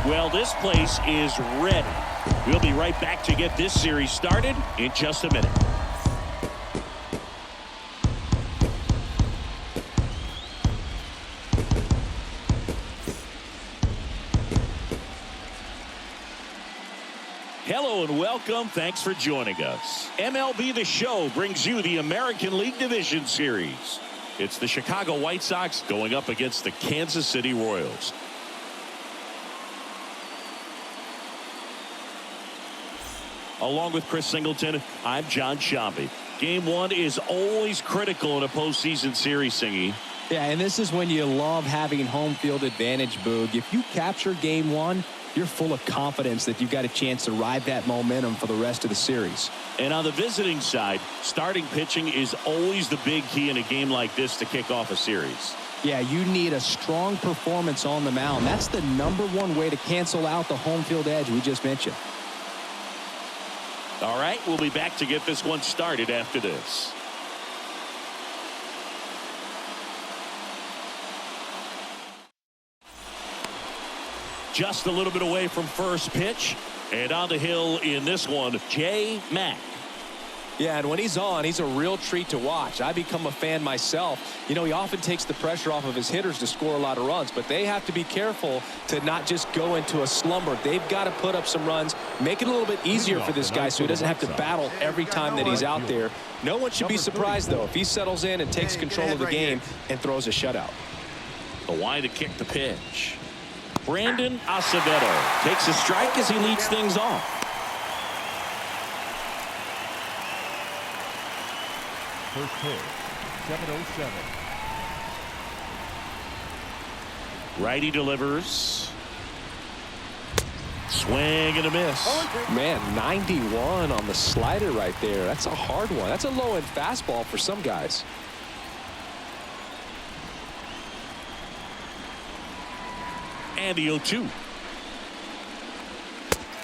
Well, this place is ready. We'll be right back to get this series started in just a minute. Hello and welcome. Thanks for joining us. MLB The Show brings you the American League Division Series. It's the Chicago White Sox going up against the Kansas City Royals. Along with Chris Singleton, I'm John Shambi. Game one is always critical in a postseason series, Singy. Yeah, and this is when you love having home field advantage, Boog. If you capture game one, you're full of confidence that you've got a chance to ride that momentum for the rest of the series. And on the visiting side, starting pitching is always the big key in a game like this to kick off a series. Yeah, you need a strong performance on the mound. That's the #1 way to cancel out the home field edge we just mentioned. All right, we'll be back to get this one started after this. Just a little bit away from first pitch, and on the hill in this one, J. Mack. Yeah, and when he's on, he's a real treat to watch. I become a fan myself. You know, he often takes the pressure off of his hitters to score a lot of runs, but they have to be careful to not just go into a slumber. They've got to put up some runs, make it a little bit easier for this guy so he doesn't have to battle every time that he's out there. No one should be surprised, though, if he settles in and takes control of the game and throws a shutout. The wide to kick the pitch. Brandon Acevedo takes a strike as he leads things off. First pitch, 7:07. Righty delivers. Swing and a miss. Man, 91 on the slider right there. That's a hard one. That's a low-end fastball for some guys. And the 0-2.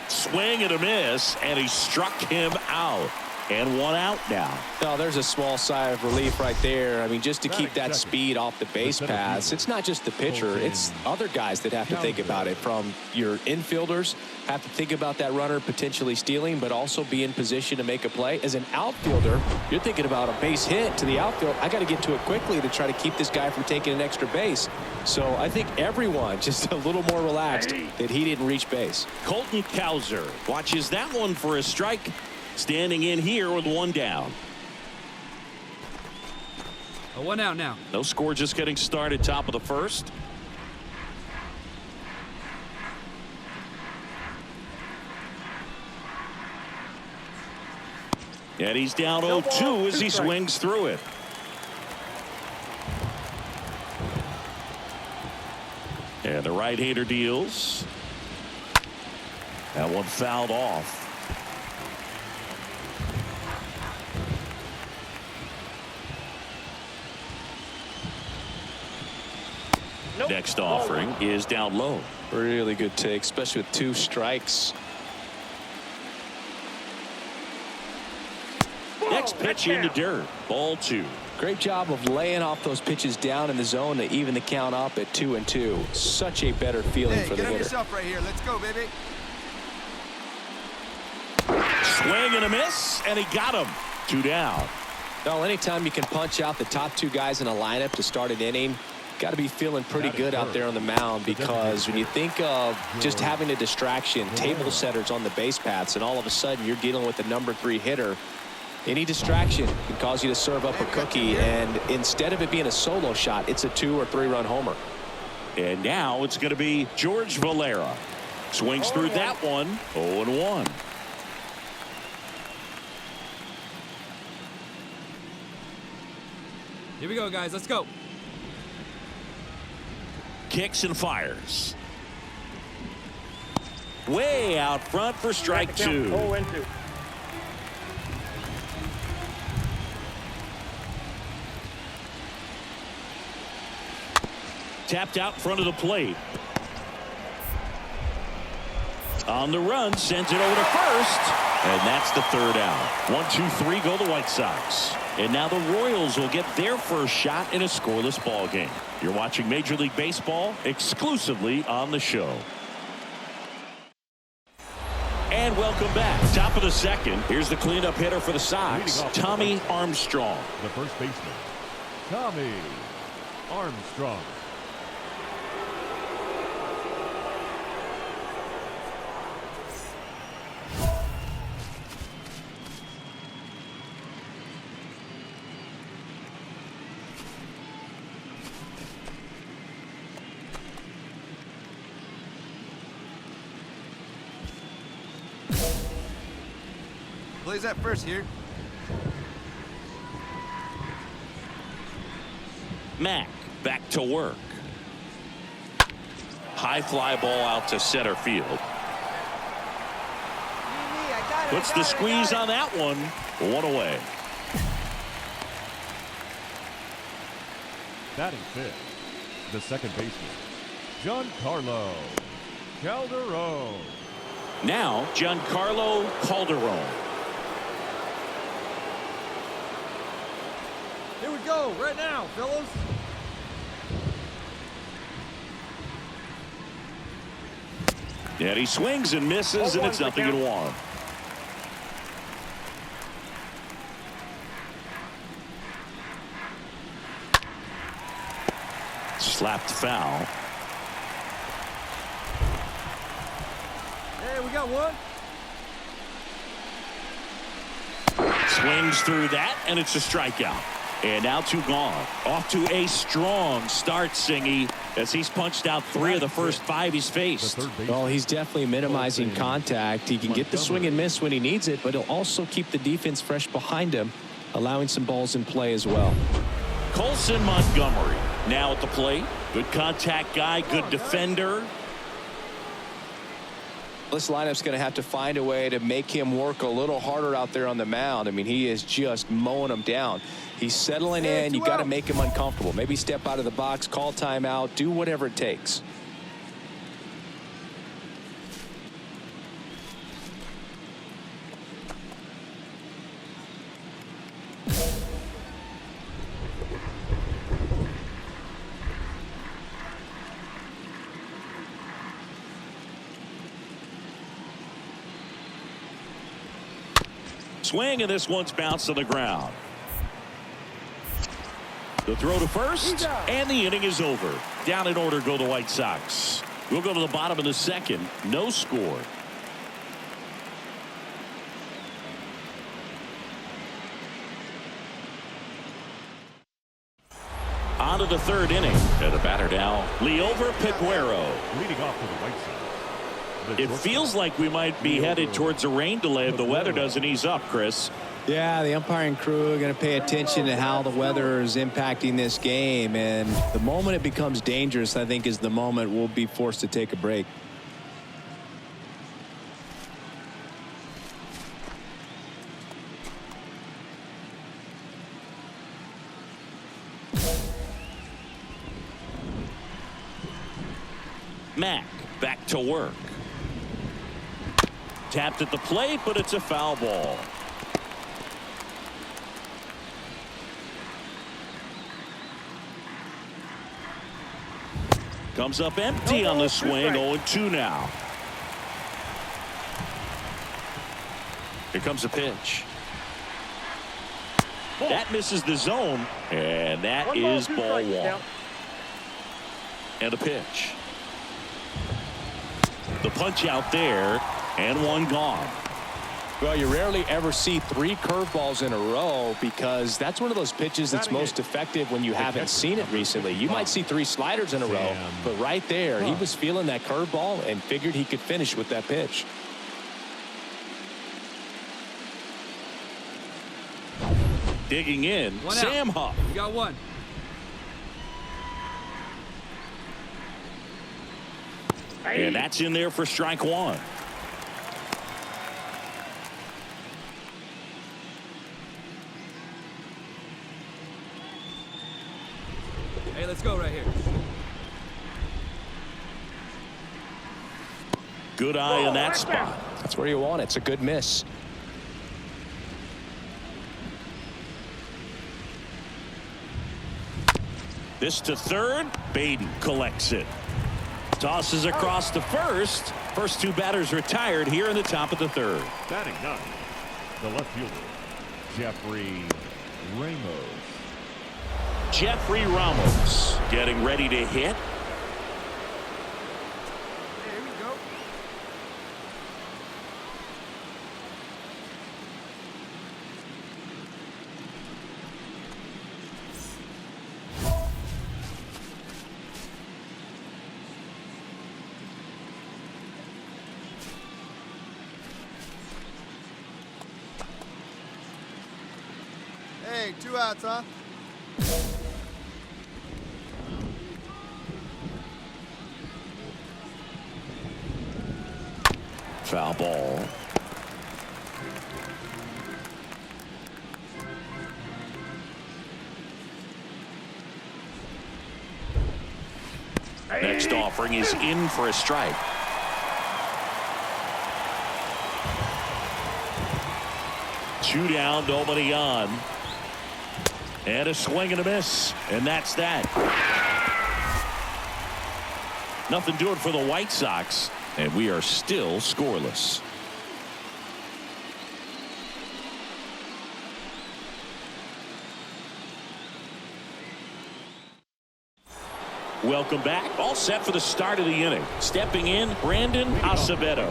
Swing and a miss, and he struck him out. And one out now. Oh, there's a small sigh of relief right there. I mean, just to keep that speed off the base paths. It's not just the pitcher. It's other guys that have to think about it. From your infielders, have to think about that runner potentially stealing, but also be in position to make a play. As an outfielder, you're thinking about a base hit to the outfield. I got to get to it quickly to try to keep this guy from taking an extra base. So I think everyone just a little more relaxed that he didn't reach base. Colton Cowser watches that one for a strike. Standing in here with one down. A 1 out now. No score, just getting started, top of the first. And he's down 0-2 as he swings through it. And the right-hander deals. That one fouled off. Next offering is down low. Really good take, especially with 2 strikes. Next pitch into dirt. Ball 2. Great job of laying off those pitches down in the zone to even the count up at 2-2. Such a better feeling for the hitter. Yourself right here. Let's go, baby. Swing and a miss, and he got him. 2 down. Well, anytime you can punch out the top 2 guys in a lineup to start an inning, got to be feeling pretty good out there on the mound, because when you think of just having a distraction, table setters on the base paths, and all of a sudden you're dealing with the #3 hitter, any distraction can cause you to serve up a cookie, and instead of it being a solo shot, it's a 2 or 3 run homer. And now it's going to be George Valera. Swings through that one. 0-1. Here we go, guys. Let's go. Kicks and fires. Way out front for strike 2. Tapped out in front of the plate. On the run, sends it over to first. And that's the 3rd out. 1, 2, 3 go the White Sox. And now the Royals will get their first shot in a scoreless ball game. You're watching Major League Baseball exclusively on the show. And welcome back. Top of the second. Here's the cleanup hitter for the Sox, Tommy Armstrong. The first baseman, Tommy Armstrong. Plays that first here. Mack back to work. High fly ball out to center field. Puts the squeeze on that one. One away. Batting fifth, the second baseman, Giancarlo Calderon. Now, Giancarlo Calderon. Here we go, right now, fellas. And he swings and misses, and it's 0-1. Slapped foul. Hey, we got one. Swings through that, and it's a strikeout. And now 2 gone. Off to a strong start, Singy, as he's punched out 3 of the first 5 he's faced. Well, he's definitely minimizing contact. He can get the swing and miss when he needs it, but he'll also keep the defense fresh behind him, allowing some balls in play as well. Colson Montgomery now at the plate. Good contact guy, good defender. This lineup's going to have to find a way to make him work a little harder out there on the mound. I mean, he is just mowing them down. He's settling in. You got to make him uncomfortable. Maybe step out of the box, call timeout, do whatever it takes. Swing, and this one's bounced on the ground. The throw to first, and the inning is over. Down in order go the White Sox. We'll go to the bottom of the second. No score. On to the third inning. And the batter now, Liover Peguero. Leading off for the White Sox. It feels like we might be headed towards a rain delay if the weather doesn't ease up, Chris. Yeah, the umpiring crew are going to pay attention to how the weather is impacting this game. And the moment it becomes dangerous, I think, is the moment we'll be forced to take a break. Mack back to work. Tapped at the plate, but it's a foul ball. Comes up empty on the swing. 0-2 now. Here comes a pitch. That misses the zone, and that is ball 1. And a pitch. The punch out there, and 1 gone. Well, you rarely ever see 3 curveballs in a row because that's one of those pitches that's most effective when you haven't seen it recently. You might see 3 sliders in a row, but right there, he was feeling that curveball and figured he could finish with that pitch. Digging in, One Sam out. Huff. You got 1. And that's in there for strike 1. Hey, let's go right here. Good eye in that spot. That's where you want it. It's a good miss. This to third. Baden collects it. Tosses across to first. First two batters retired here in the top of the third. Batting ninth, the left fielder, Jeffrey Ramos. Jeffrey Ramos getting ready to hit. Here we go. Hey, 2 outs, huh? Foul ball. Next offering is in for a strike. Two down, nobody on. And a swing and a miss. And that's that. Nothing doing for the White Sox. And we are still scoreless. Welcome back. All set for the start of the inning. Stepping in, Brandon Acevedo.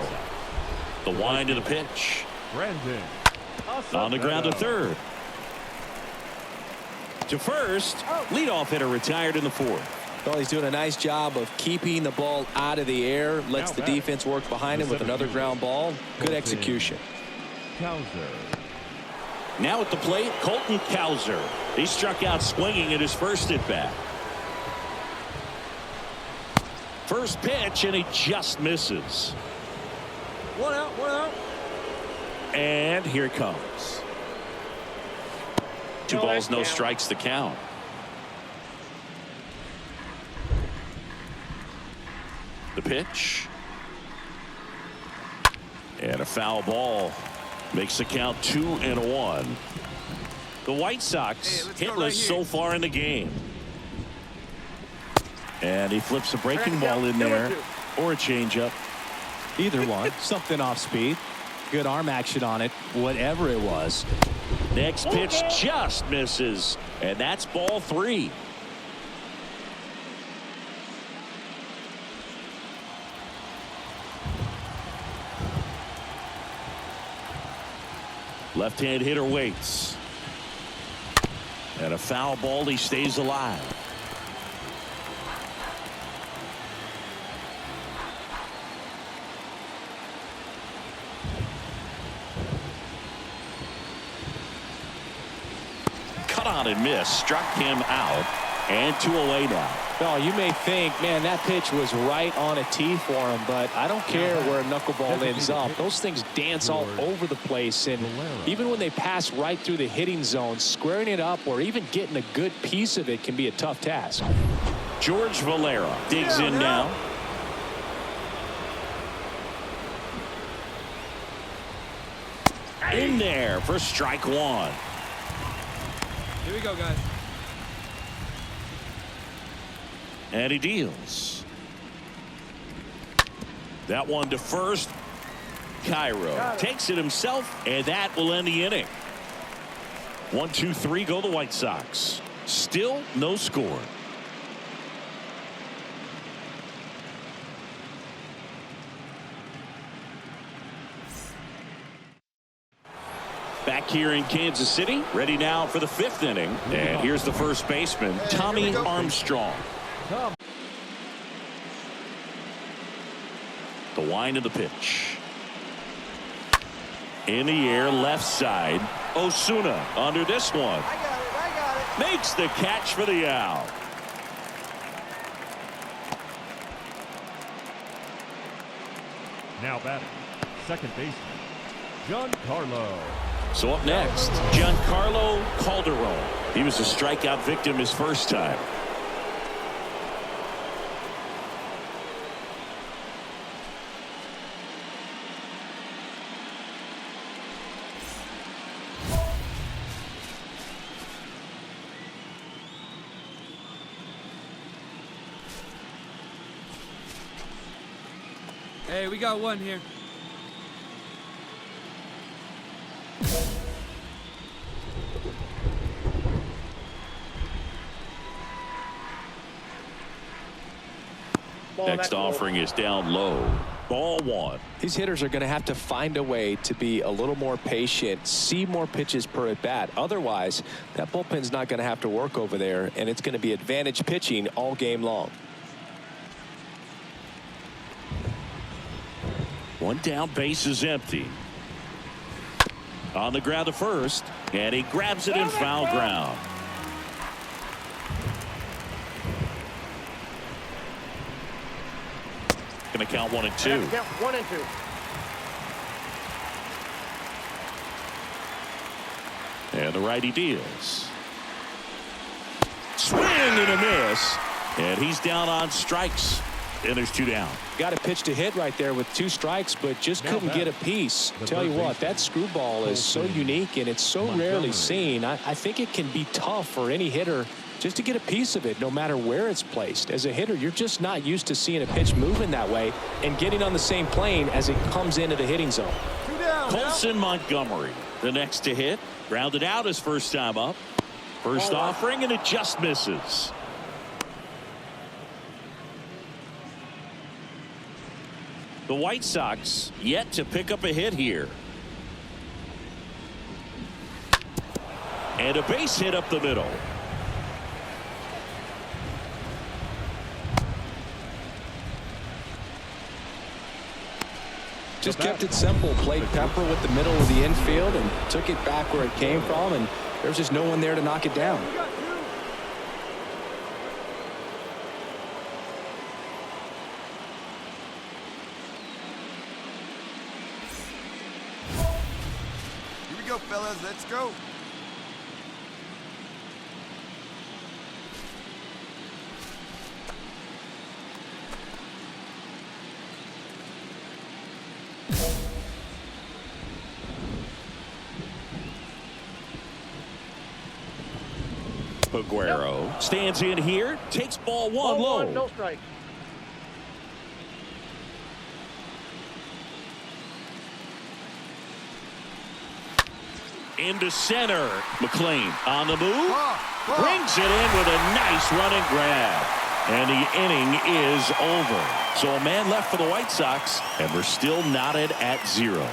The wind of the pitch. Brandon On the ground to Acevedo. third. To first. Leadoff hitter retired in the fourth. Well, he's doing a nice job of keeping the ball out of the air. Lets the defense work behind him with another ground ball. Good execution. Cowser. Now at the plate, Colton Cowser. He struck out swinging at his first at bat. First pitch, and he just misses. 1 out, 1 out. And here it comes. 2 balls, no strikes to count. The pitch. And a foul ball. Makes the count 2-1. The White Sox hitless so far in the game. And he flips a breaking ball in there. Or a changeup. Either one. Something off speed. Good arm action on it. Whatever it was. Next pitch just misses. And that's ball 3. Left-hand hitter waits. And a foul ball. He stays alive. Cut on and miss. Struck him out. And 2 away now. Oh, you may think, man, that pitch was right on a tee for him, but I don't care where a knuckleball ends up. Those things dance all over the place, and even when they pass right through the hitting zone, squaring it up or even getting a good piece of it can be a tough task. George Valera digs in now. In there for strike 1. Here we go, guys. And he deals. That one to first. Cairo takes it himself, and that will end the inning. 1, 2, 3 go the White Sox. Still no score. Back here in Kansas City, ready now for the 5th inning. And here's the first baseman, Tommy Armstrong. The wind of the pitch. In the air, left side. Osuna under this one. I got it. Makes the catch for the out. Now batting, second baseman, Giancarlo. So up next, Giancarlo Calderon. He was a strikeout victim his first time. Hey, we got one here. Next offering is down low. Ball one. These hitters are going to have to find a way to be a little more patient, see more pitches per at bat. Otherwise, that bullpen's not going to have to work over there, and it's going to be advantage pitching all game long. One down, base is empty. On the ground to first, and he grabs it in foul ground. Going to count 1 and 2. Count 1 and 2. And the righty deals. Swing and a miss. And he's down on strikes. And there's 2 down. Got a pitch to hit right there with 2 strikes, but just couldn't get a piece. Tell you what, that screwball is so unique and it's so rarely seen. I think it can be tough for any hitter just to get a piece of it, no matter where it's placed. As a hitter, you're just not used to seeing a pitch moving that way and getting on the same plane as it comes into the hitting zone. 2 down. Colson Montgomery, the next to hit. Grounded out his first time up. First offering, and it just misses. The White Sox yet to pick up a hit here. And a base hit up the middle. Just kept it simple. Played pepper with the middle of the infield and took it back where it came from, and there's just no one there to knock it down. Here we go, fellas. Let's go. Aguero stands in here, takes ball one low. No strike. Into center. McLean on the move. Brings it in with a nice running grab. And the inning is over. So a man left for the White Sox, and we're still knotted at 0.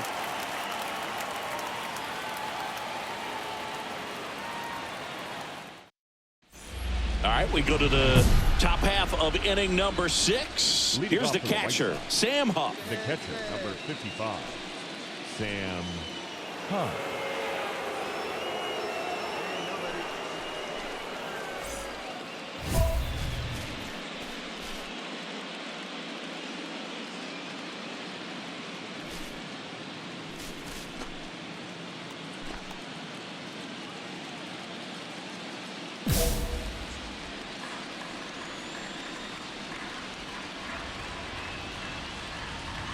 All right, we go to the top half of inning number 6. Here's the catcher, Sam Huff. The catcher, number 55, Sam Huff.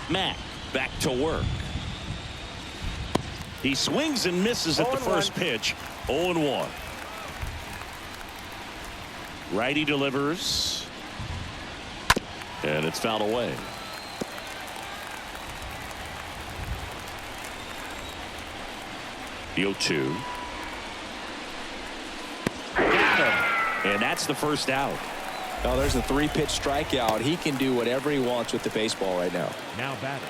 Mack back to work. He swings and misses at the first pitch. 0-1. Righty delivers. And it's fouled away. The 0-2. Got him. And that's the first out. Oh, there's a 3-pitch strikeout. He can do whatever he wants with the baseball right now. Now batting,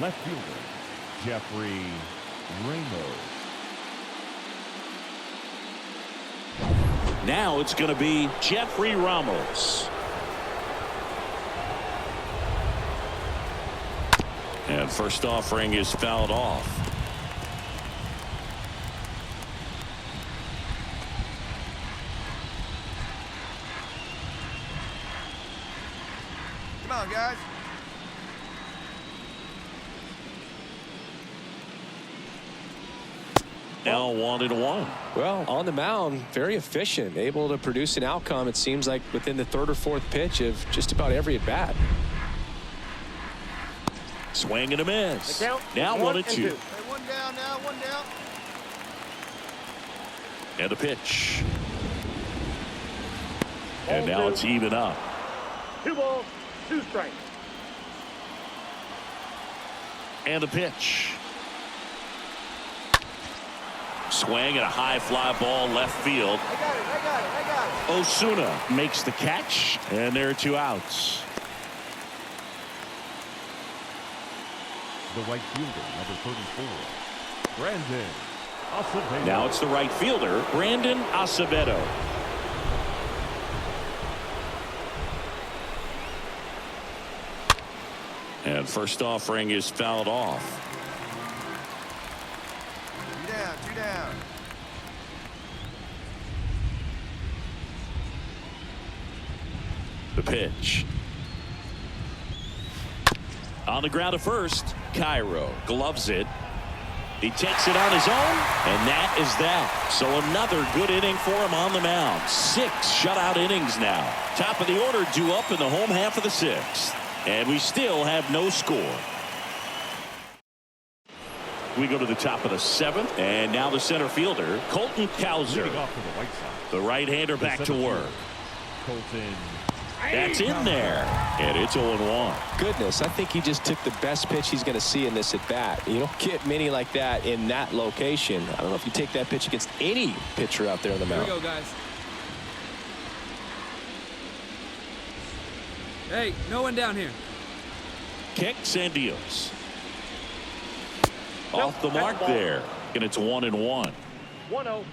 left fielder, Jeffrey Ramos. Now it's going to be Jeffrey Ramos. And first offering is fouled off. Come on, guys. Now 1-1. Well, on the mound, very efficient, able to produce an outcome, it seems like, within the 3rd or 4th pitch of just about every at bat. Swing and a miss. Count, Now 1-2. Hey, 1 down now, 1 down. And a pitch. And now it's even up. 2 balls, 2 strikes. And the pitch. Swing and a high fly ball left field. I got it. Osuna makes the catch, and there are 2 outs. The right fielder, number 34, Brandon Acevedo. Now it's the right fielder, Brandon Acevedo. And first offering is fouled off. 2 down. The pitch. On the ground at first, Cairo gloves it. He takes it on his own, and that is that. So another good inning for him on the mound. 6 shutout innings now. Top of the order due up in the home half of the 6th. And we still have no score. We go to the top of the 7th, and now the center fielder, Colton Cowser. Leading off for the White Sox, The right-hander back to work. Colton. That's in there, and it's 0-1. Goodness, I think he just took the best pitch he's going to see in this at bat. You don't get many like that in that location. I don't know if you take that pitch against any pitcher out there on the Here we mound. go, guys. Hey, no one down here. Kicks and deals. Off the mark there, and it's 1-1. 1-0.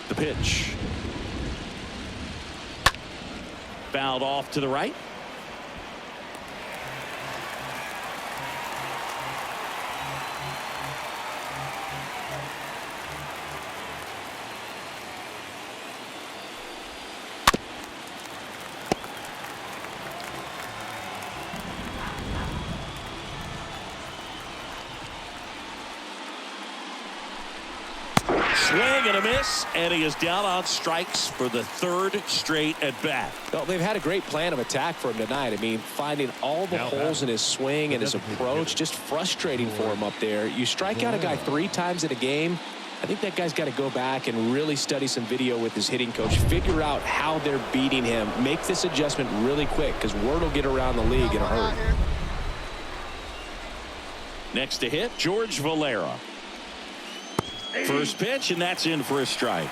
The pitch. Fouled off to the right. Swing and a miss, and he is down on strikes for the 3rd straight at bat. Well, they've had a great plan of attack for him tonight. I mean, finding all the holes in his swing and his approach, just frustrating for him up there. You strike out a guy 3 times in a game. I think that guy's got to go back and really study some video with his hitting coach, figure out how they're beating him, make this adjustment really quick, because word will get around the league in a hurry. Next to hit, George Valera. First pitch, and that's in for a strike.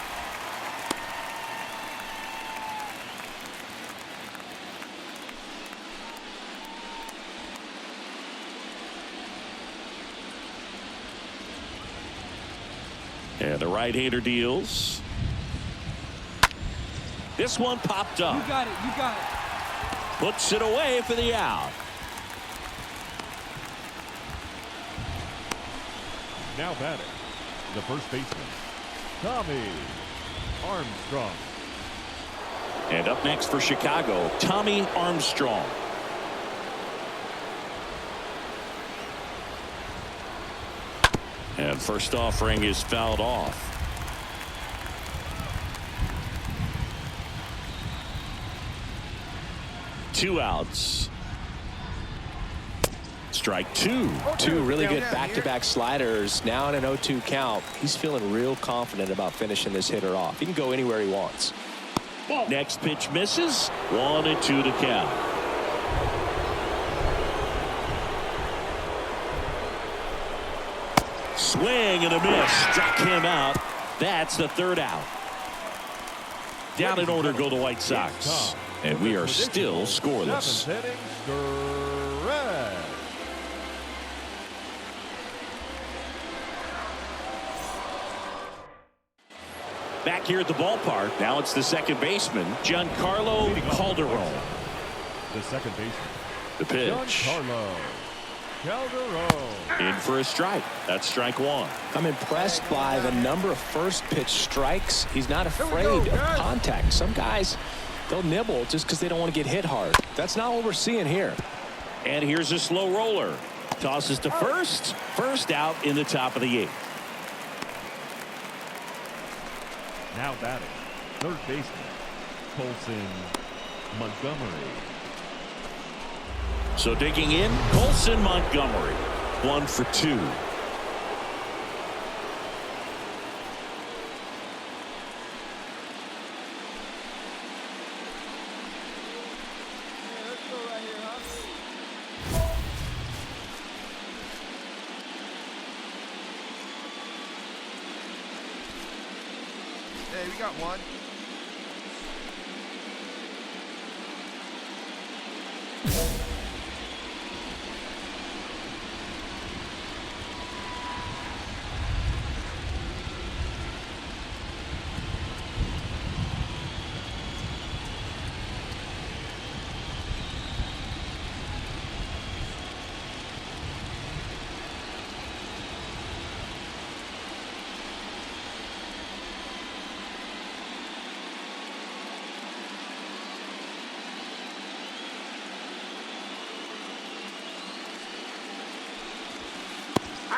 And the right-hander deals. This one popped up. You got it. You got it. Puts it away for the out. Now batting, the first baseman, Tommy Armstrong. And up next for Chicago, Tommy Armstrong. And first offering is fouled off. Two outs. Strike 2. 2 really good back-to-back sliders. Now in an 0-2 count. He's feeling real confident about finishing this hitter off. He can go anywhere he wants. Next pitch misses. 1-2 to count. Swing and a miss. Struck him out. That's the 3rd out. Down in order go the White Sox. And we are still scoreless. 7th inning, stretch. Back here at the ballpark. Now it's the second baseman, Giancarlo Calderon. The second baseman, The pitch. Giancarlo Calderon. In for a strike. That's strike 1. I'm impressed by the number of first pitch strikes. He's not afraid of contact. Some guys, they'll nibble just because they don't want to get hit hard. That's not what we're seeing here. And here's a slow roller. Tosses to first. First out in the top of the 8th. Now batting, third baseman, Colson Montgomery. So digging in, Colson Montgomery. 1 for 2. Hey, we got one.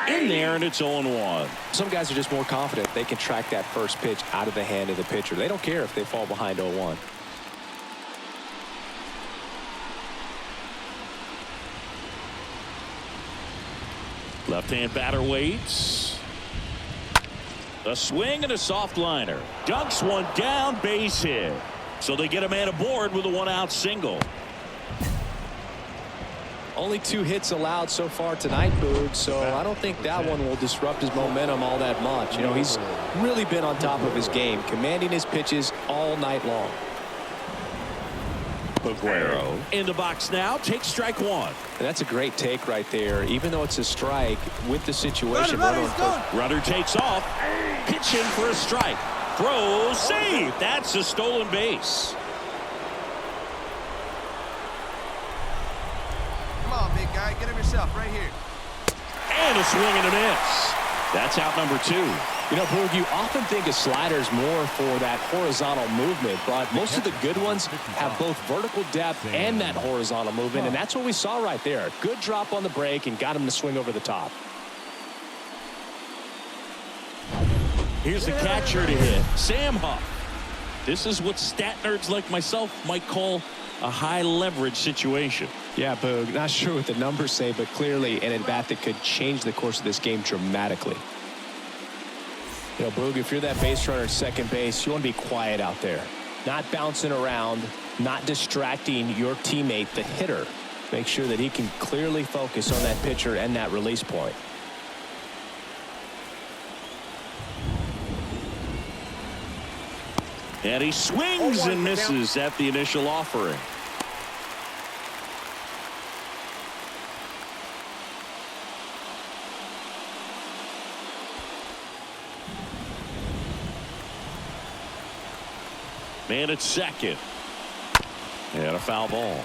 In there, and it's 0-1. Some guys are just more confident they can track that first pitch out of the hand of the pitcher. They don't care if they fall behind 0-1. Left-hand batter waits. A swing and a soft liner. Dunks one down, base hit. So they get a man aboard with a one-out single. Only 2 hits allowed so far tonight, Boog, so I don't think that one will disrupt his momentum all that much. You know, he's really been on top of his game, commanding his pitches all night long. Aguero in the box now, takes strike 1. And that's a great take right there. Even though it's a strike with the situation. Runner takes off, pitching for a strike. Throws, save. That's a stolen base. Big guy, get him yourself right here. And a swing and a miss. That's out number 2. You know, Boog, you often think of sliders more for that horizontal movement, but most of the good ones have both vertical depth and that horizontal movement, and that's what we saw right there. Good drop on the break and got him to swing over the top. Here's the catcher to hit, Sam Huff. This is what stat nerds like myself might call a high leverage situation. Yeah, Boog, not sure what the numbers say, but clearly an at-bat that could change the course of this game dramatically. You know, Boog, if you're that base runner at second base, you want to be quiet out there. Not bouncing around, not distracting your teammate, the hitter. Make sure that he can clearly focus on that pitcher and that release point. And he swings and misses at the initial offering. Man at second. And a foul ball.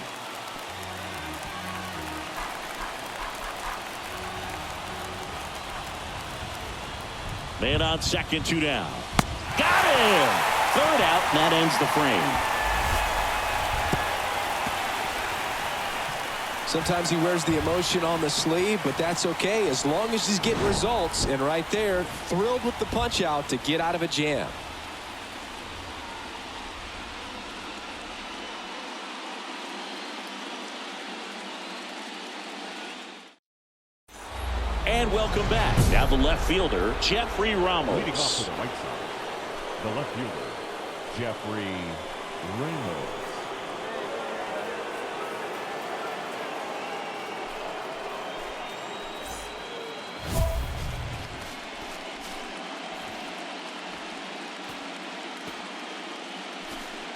Man on second, 2 down. Got him! Third out, and that ends the frame. Sometimes he wears the emotion on the sleeve, but that's okay as long as he's getting results. And right there, thrilled with the punch out to get out of a jam. And welcome back. Now the left fielder, Jeffrey Ramos. Leading off to the right side, the left fielder, Jeffrey Ramos.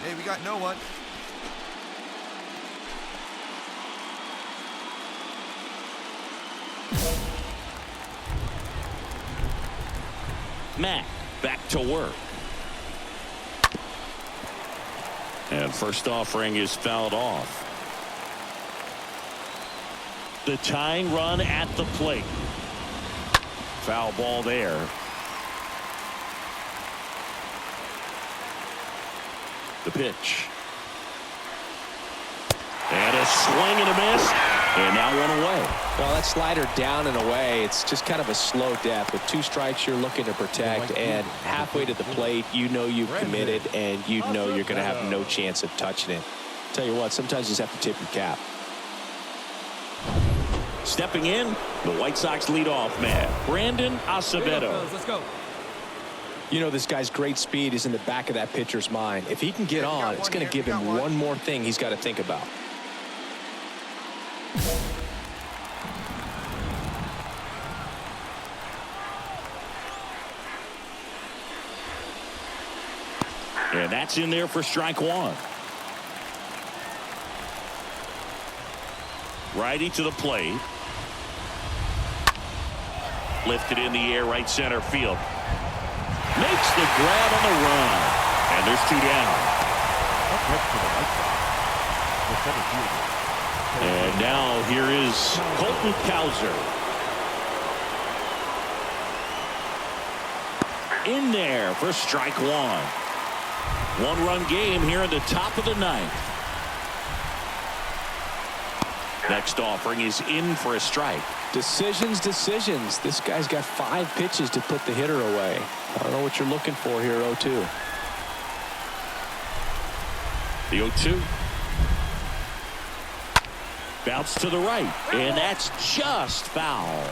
Hey, we got no one. Mack back to work. And first offering is fouled off. The tying run at the plate. Foul ball there. The pitch. And a swing and a miss. And now one away. Well, that slider down and away, it's just kind of a slow death. With 2 strikes you're looking to protect, and halfway to the plate, you know you've committed, and you know you're going to have no chance of touching it. Tell you what, sometimes you just have to tip your cap. Stepping in, the White Sox lead off man, Brandon Acevedo. Let's go. You know, this guy's great speed is in the back of that pitcher's mind. If he can get on, it's going to give him one more thing he's got to think about. And that's in there for strike one. Righty to the plate. Lifted in the air, right center field. Makes the grab on the run. And there's two down. And now here is Colton Cowser. In there for strike one. One-run game here in the top of the ninth. Next offering is in for a strike. Decisions. This guy's got 5 pitches to put the hitter away. I don't know what you're looking for here, 0-2. The 0-2. Bounce to the right, and that's just foul.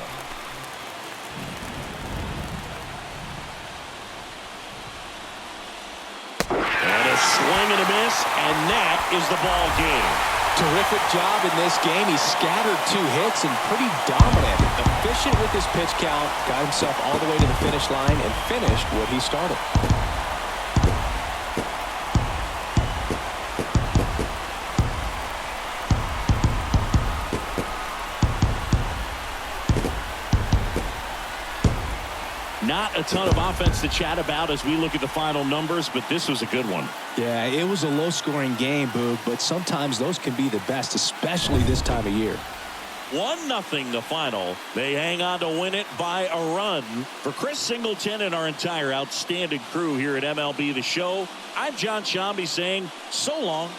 And a swing and a miss, and that is the ball game. Terrific job in this game. He scattered 2 hits and pretty dominant. Efficient with his pitch count. Got himself all the way to the finish line and finished what he started. Not a ton of offense to chat about as we look at the final numbers, but this was a good one. Yeah, it was a low-scoring game, Boog, but sometimes those can be the best, especially this time of year. 1-0 the final. They hang on to win it by a run. For Chris Singleton and our entire outstanding crew here at MLB The Show, I'm John Shambi saying so long.